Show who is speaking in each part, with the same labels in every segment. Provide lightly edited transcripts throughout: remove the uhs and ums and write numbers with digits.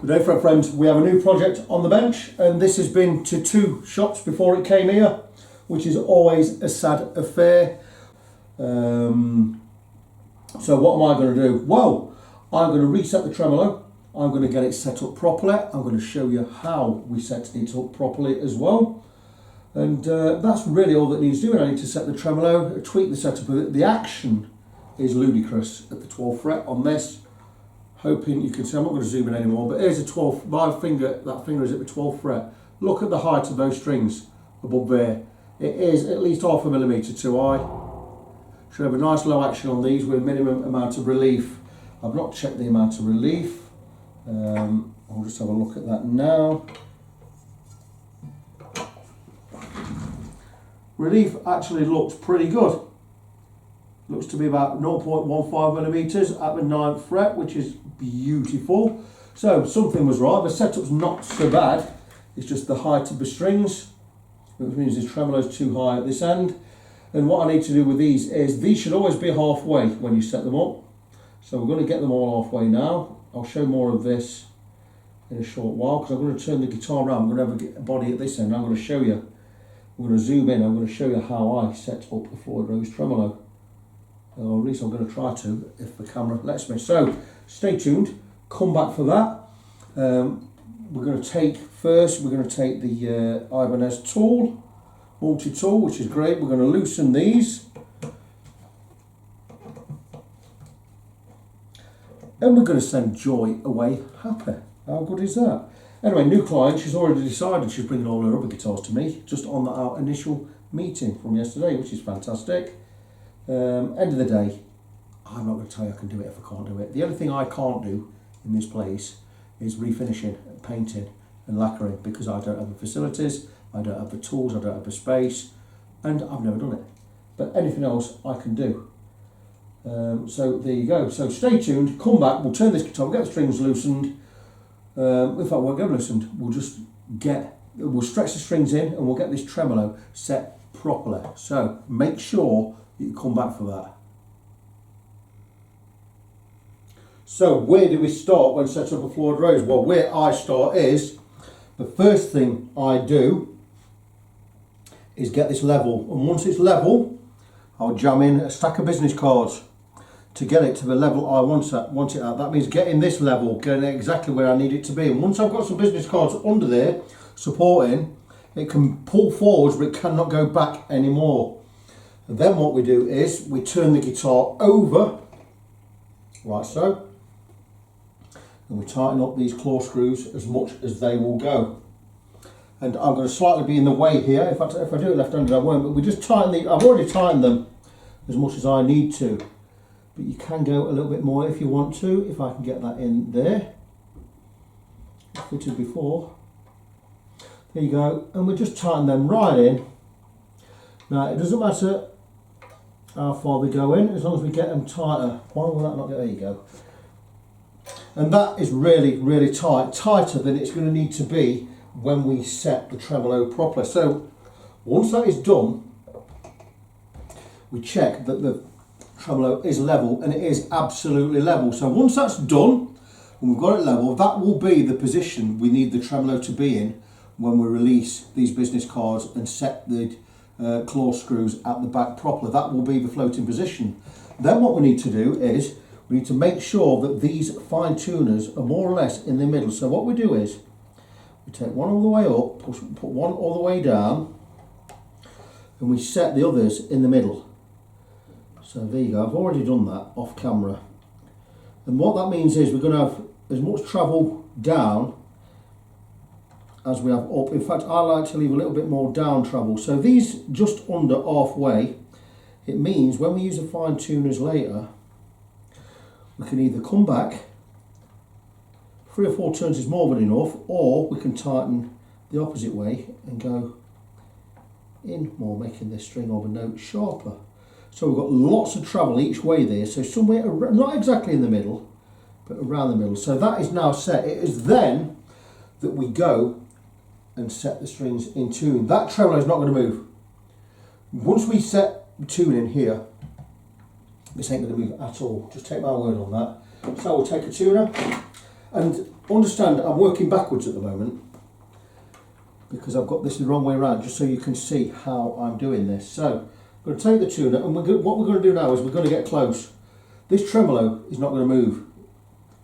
Speaker 1: Good day, friends. We have a new project on the bench, and this has been to 2 shops before it came here, which is always a sad affair. So what am I going to do? Well, I'm going to reset the tremolo. I'm going to get it set up properly. I'm going to show you how we set it up properly as well. And that's really all that needs doing. I need to set the tremolo, tweak the setup of it. The action is ludicrous at the 12th fret on this. Hoping you can see, I'm not going to zoom in anymore, but here's a 12th, my finger, that finger is at the 12th fret. Look at the height of those strings above there. It is at least 0.5 millimetre too high. Should have a nice low action on these with a minimum amount of relief. I've not checked the amount of relief. I'll just have a look at that now. Relief actually looks pretty good. Looks to be about 0.15 millimetres at the 9th fret, which is beautiful. So something was right. The setup's not so bad. It's just the height of the strings, which means the tremolo's too high at this end. And what I need to do with these is, these should always be halfway when you set them up. So we're going to get them all halfway now. I'll show more of this in a short while, because I'm going to turn the guitar around. I'm going to have a body at this end. I'm going to show you. I'm going to zoom in. I'm going to show you how I set up the Floyd Rose tremolo. Or at least I'm going to try to, if the camera lets me. So stay tuned, come back for that. We're going to take the Ibanez tool, multi-tool, which is great. We're going to loosen these. And we're going to send joy away happy. How good is that? Anyway, new client, she's already decided she's bringing all her other guitars to me, just on our initial meeting from yesterday, which is fantastic. End of the day, I'm not going to tell you I can do it if I can't do it. The only thing I can't do in this place is refinishing, painting and lacquering, because I don't have the facilities, I don't have the tools, I don't have the space, and I've never done it. But anything else I can do. So there you go. So stay tuned, come back, we'll turn this guitar, we'll get the strings loosened. In fact, we won't get them loosened, we'll stretch the strings in and we'll get this tremolo set properly. So make sure you come back for that. So where do we start when setting up a Floyd Rose? Well, where I start is, the first thing I do is get this level, and once it's level, I'll jam in a stack of business cards to get it to the level I want it at. That means getting this level, getting it exactly where I need it to be. And once I've got some business cards under there supporting, it can pull forwards, but it cannot go back anymore. And then what we do is we turn the guitar over, like so, and we tighten up these claw screws as much as they will go. And I'm going to slightly be in the way here. If I do it left-handed, I won't, but we just tighten I've already tightened them as much as I need to. But you can go a little bit more if you want to, if I can get that in there. Fitted before. There you go, and we just tighten them right in. Now, it doesn't matter how far they go in, as long as we get them tighter. Why will that not go? There you go. And that is really, really tight, tighter than it's going to need to be when we set the tremolo properly. So once that is done, we check that the tremolo is level, and it is absolutely level. So once that's done, and we've got it level, that will be the position we need the tremolo to be in when we release these business cards and set the claw screws at the back properly. That will be the floating position. Then what we need to do is we need to make sure that these fine tuners are more or less in the middle. So what we do is we take one all the way up, put one all the way down, and we set the others in the middle. So there you go, I've already done that off camera. And what that means is we're going to have as much travel down as we have up. In fact, I like to leave a little bit more down travel. So these just under halfway, it means when we use the fine tuners later, we can either come back, 3 or 4 turns is more than enough, or we can tighten the opposite way and go in more, making this string or the note sharper. So we've got lots of travel each way there, so somewhere, not exactly in the middle, but around the middle. So that is now set. It is then that we go and set the strings in tune. That tremolo is not going to move. Once we set the tune in here, this ain't going to move at all. Just take my word on that. So we'll take a tuner, and understand I'm working backwards at the moment because I've got this the wrong way around, just so you can see how I'm doing this. So I'm going to take the tuner, and what we're going to do now is we're going to get close. This tremolo is not going to move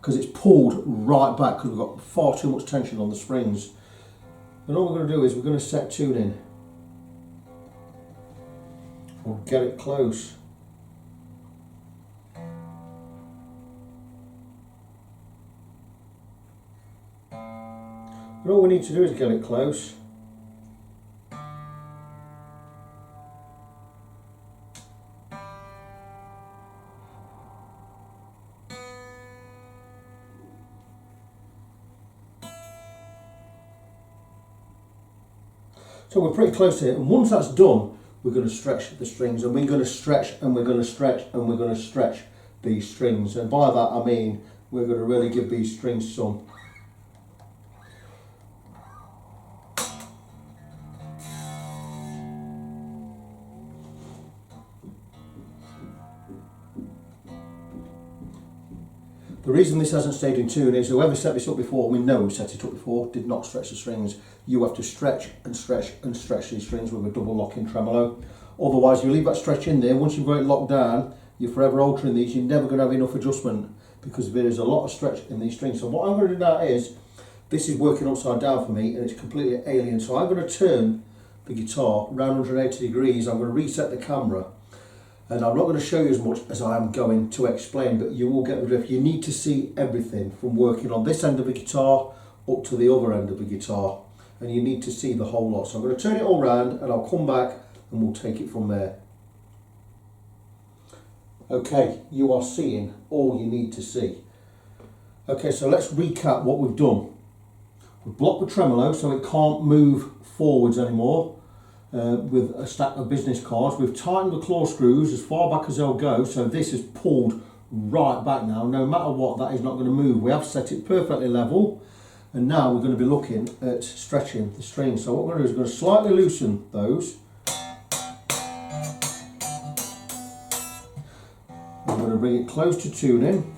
Speaker 1: because it's pulled right back because we've got far too much tension on the springs. And all we're going to do is we're going to set tune in. We'll get it close. And all we need to do is get it close. So we're pretty close to it, and once that's done, we're going to stretch the strings, and we're going to stretch, and we're going to stretch, and we're going to stretch these strings. And by that I mean we're going to really give these strings some. The reason this hasn't stayed in tune is whoever set this up before, we know who set it up before, did not stretch the strings. You have to stretch and stretch and stretch these strings with a double locking tremolo. Otherwise, you leave that stretch in there, once you've got it locked down, you're forever altering these, you're never going to have enough adjustment because there is a lot of stretch in these strings. So what I'm going to do now is, this is working upside down for me and it's completely alien. So I'm going to turn the guitar around 180 degrees, I'm going to reset the camera. And I'm not going to show you as much as I am going to explain, but you will get the drift. You need to see everything from working on this end of the guitar up to the other end of the guitar. And you need to see the whole lot. So I'm going to turn it all round and I'll come back and we'll take it from there. Okay, you are seeing all you need to see. Okay, so let's recap what we've done. We've blocked the tremolo so it can't move forwards anymore. With a stack of business cards. We've tightened the claw screws as far back as they'll go, so this is pulled right back now. No matter what, that is not going to move. We have set it perfectly level, and now we're going to be looking at stretching the strings. So what we're going to do is we're going to slightly loosen those. We're going to bring it close to tuning.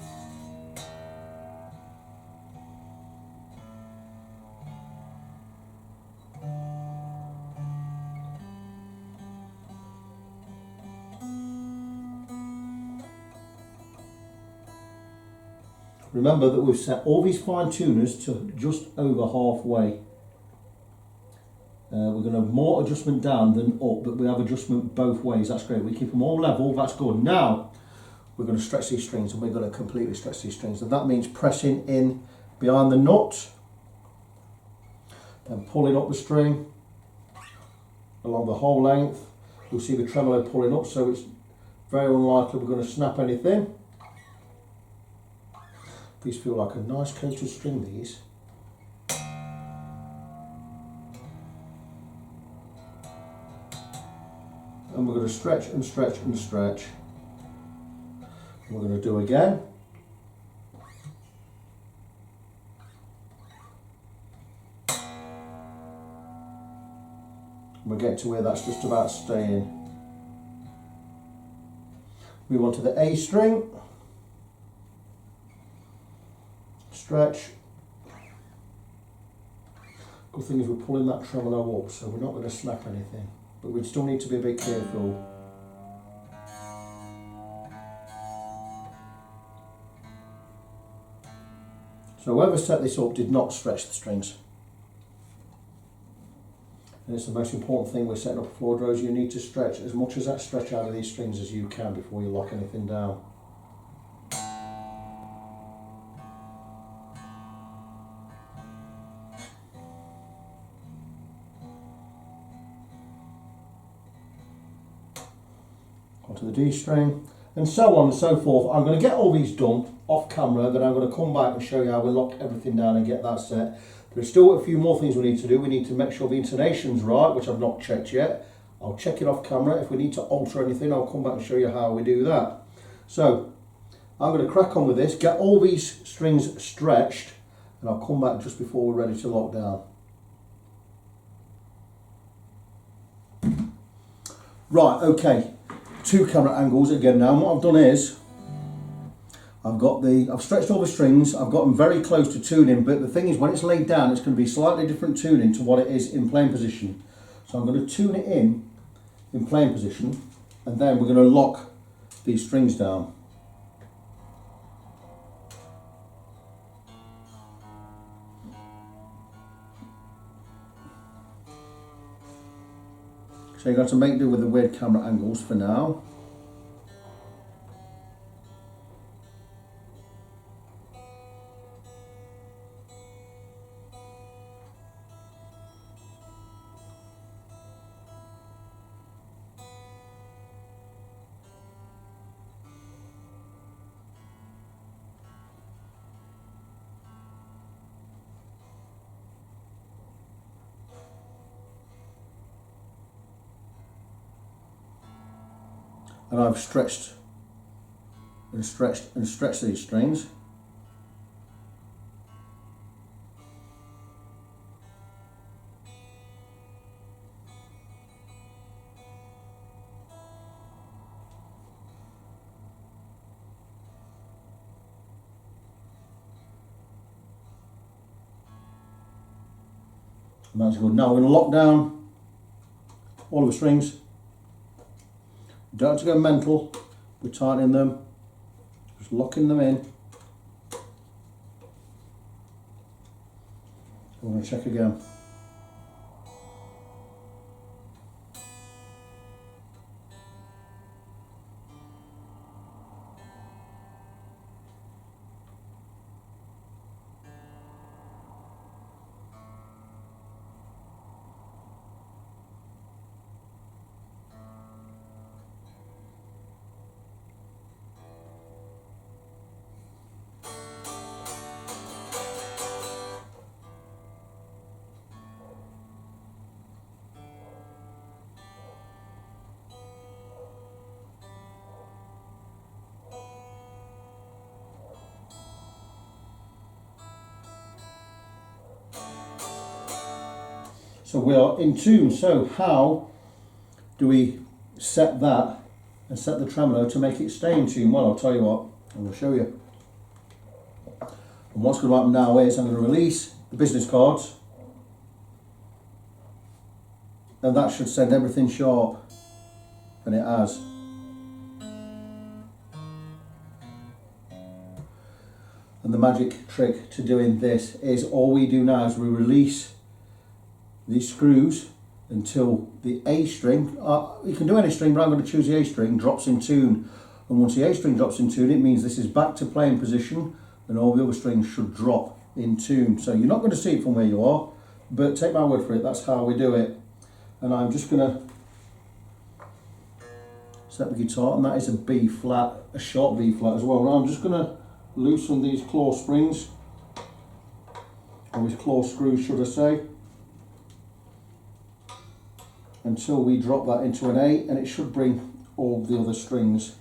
Speaker 1: Remember that we've set all these fine tuners to just over halfway. We're going to have more adjustment down than up, but we have adjustment both ways. That's great. We keep them all level. That's good. Now we're going to stretch these strings, and we're going to completely stretch these strings. And that means pressing in behind the nut and pulling up the string along the whole length. You'll see the tremolo pulling up, so it's very unlikely we're going to snap anything. These feel like a nice coated string, these. And we're going to stretch and stretch and stretch. And we're going to do again. And we'll get to where that's just about staying. Move on to the A string. Stretch. Good thing is we're pulling that tremolo up, so we're not going to snap anything, but we still need to be a bit careful. So whoever set this up did not stretch the strings, and it's the most important thing. We're setting up a Floyd Rose. You need to stretch as much as that stretch out of these strings as you can before you lock anything down. Onto the D string, and so on and so forth. I'm going to get all these done off camera, then I'm going to come back and show you how we lock everything down and get that set. There's still a few more things we need to do. We need to make sure the intonation's right, which I've not checked yet. I'll check it off camera. If we need to alter anything, I'll come back and show you how we do that. So I'm going to crack on with this, get all these strings stretched, and I'll come back just before we're ready to lock down. Right, okay. Two camera angles again now, and what I've done is I've stretched all the strings, I've got them very close to tuning, but the thing is when it's laid down it's going to be slightly different tuning to what it is in playing position. So I'm going to tune it in playing position, and then we're going to lock these strings down. So you've got to make do with the weird camera angles for now. And I've stretched and stretched and stretched these strings. And that's good. Now we're going to lock down all of the strings. Don't have to go mental, we're tightening them, just locking them in. We're going to check again. So we are in tune. So how do we set that and set the tremolo to make it stay in tune? Well, I'll tell you what, I'm going to show you. And what's going to happen now is I'm going to release the business cards, and that should send everything sharp, and it has. And the magic trick to doing this is all we do now is we release these screws until the A string, you can do any string, but I'm going to choose the A string, drops in tune. And once the A string drops in tune, it means this is back to playing position, and all the other strings should drop in tune. So you're not going to see it from where you are, but take my word for it, that's how we do it. And I'm just going to set the guitar, and that is a B flat, a sharp B flat as well. Now I'm just going to loosen these claw springs, or these claw screws should I say, until we drop that into an A, and it should bring all the other strings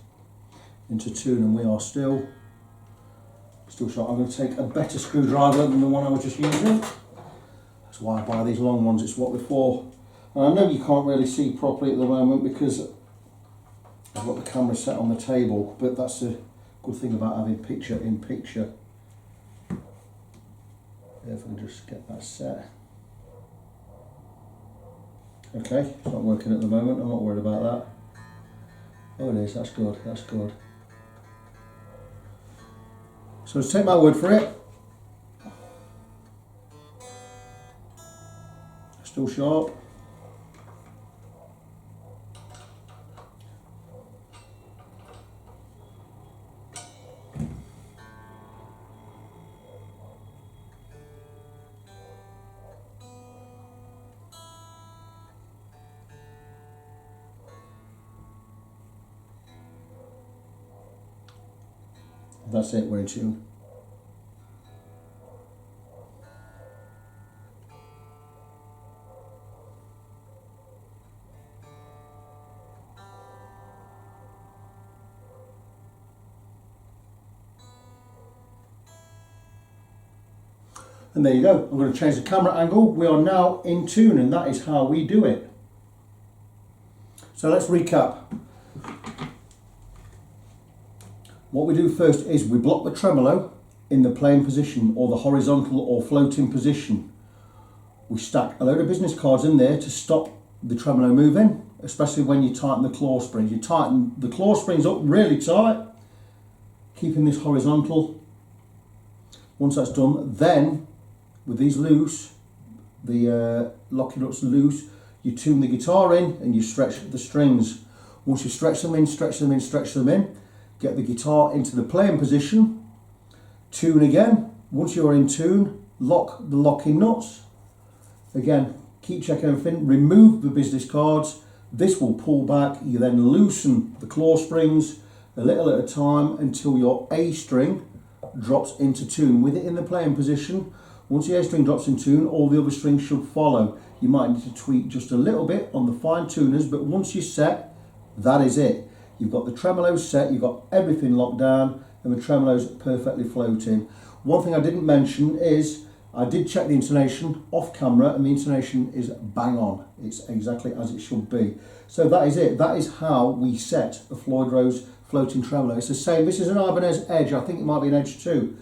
Speaker 1: into tune, and we are still short. I'm going to take a better screwdriver than the one I was just using. That's why I buy these long ones, it's what they're for. And I know you can't really see properly at the moment because I've got the camera set on the table, but that's a good thing about having picture in picture. If I can just get that set. Okay, it's not working at the moment, I'm not worried about that. Oh it is, that's good, that's good. So let's take my word for it. Still sharp. That's it, we're in tune. And there you go. I'm going to change the camera angle. We are now in tune, and that is how we do it. So let's recap. What we do first is we block the tremolo in the playing position or the horizontal or floating position. We stack a load of business cards in there to stop the tremolo moving, especially when you tighten the claw springs. You tighten the claw springs up really tight, keeping this horizontal. Once that's done, then with these loose, the locking nuts loose, you tune the guitar in and you stretch the strings. Once you stretch them in, stretch them in, stretch them in, get the guitar into the playing position, tune again. Once you're in tune, lock the locking nuts. Again, keep checking everything, remove the business cards. This will pull back. You then loosen the claw springs a little at a time until your A string drops into tune. With it in the playing position, once the A string drops in tune, all the other strings should follow. You might need to tweak just a little bit on the fine tuners, but once you're set, that is it. You've got the tremolos set, you've got everything locked down, and the tremolos perfectly floating. One thing I didn't mention is I did check the intonation off camera, and the intonation is bang on. It's exactly as it should be. So that is it. That is how we set a Floyd Rose floating tremolo. It's the same. This is an Ibanez Edge. I think it might be an Edge 2,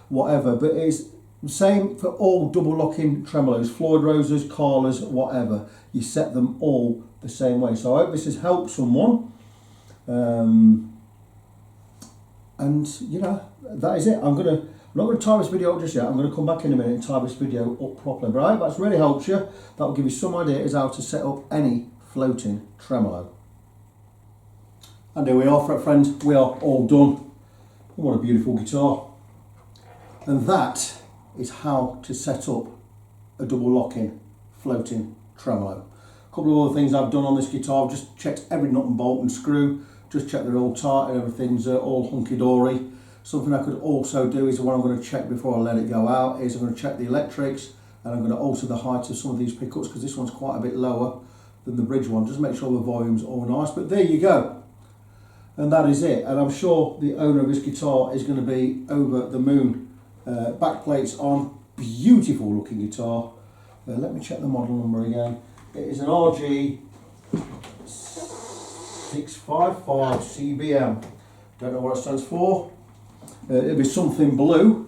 Speaker 1: whatever, but it's the same for all double locking tremolos, Floyd Roses, Carlas, whatever. You set them all the same way. So I hope this has helped someone. And you know, that is it. I'm not going to tie this video up just yet. I'm going to come back in a minute and tie this video up properly. But I hope that's really helped you. That'll give you some idea as how to set up any floating tremolo. And here we are, fret friends. We are all done. What a beautiful guitar. And that is how to set up a double locking floating tremolo. A couple of other things I've done on this guitar. I've just checked every nut and bolt and screw. Just check they're all tight and everything's all hunky-dory. Something I could also do is what I'm going to check before I let it go out is I'm going to check the electrics, and I'm going to alter the height of some of these pickups because this one's quite a bit lower than the bridge one. Just make sure the volume's all nice. But there you go. And that is it. And I'm sure the owner of this guitar is going to be over the moon. Back plates on, beautiful looking guitar. Let me check the model number again. It is an RG655 CBM. Don't know what it stands for. It'll be something blue.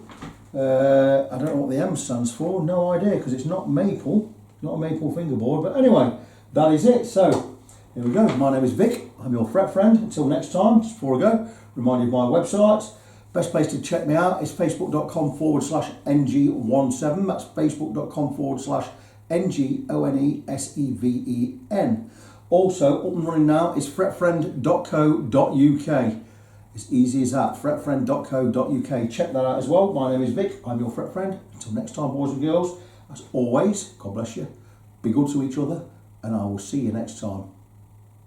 Speaker 1: I don't know what the M stands for. No idea, because it's not maple. Not a maple fingerboard. But anyway, that is it. So here we go. My name is Vic. I'm your fret friend. Until next time, just before I go, remind you of my websites. Best place to check me out is facebook.com/ng17. That's facebook.com/NGONESEVEN. Also, up and running now is fretfriend.co.uk. It's easy as that, fretfriend.co.uk. Check that out as well. My name is Vic. I'm your fret friend. Until next time, boys and girls, as always, God bless you. Be good to each other, and I will see you next time.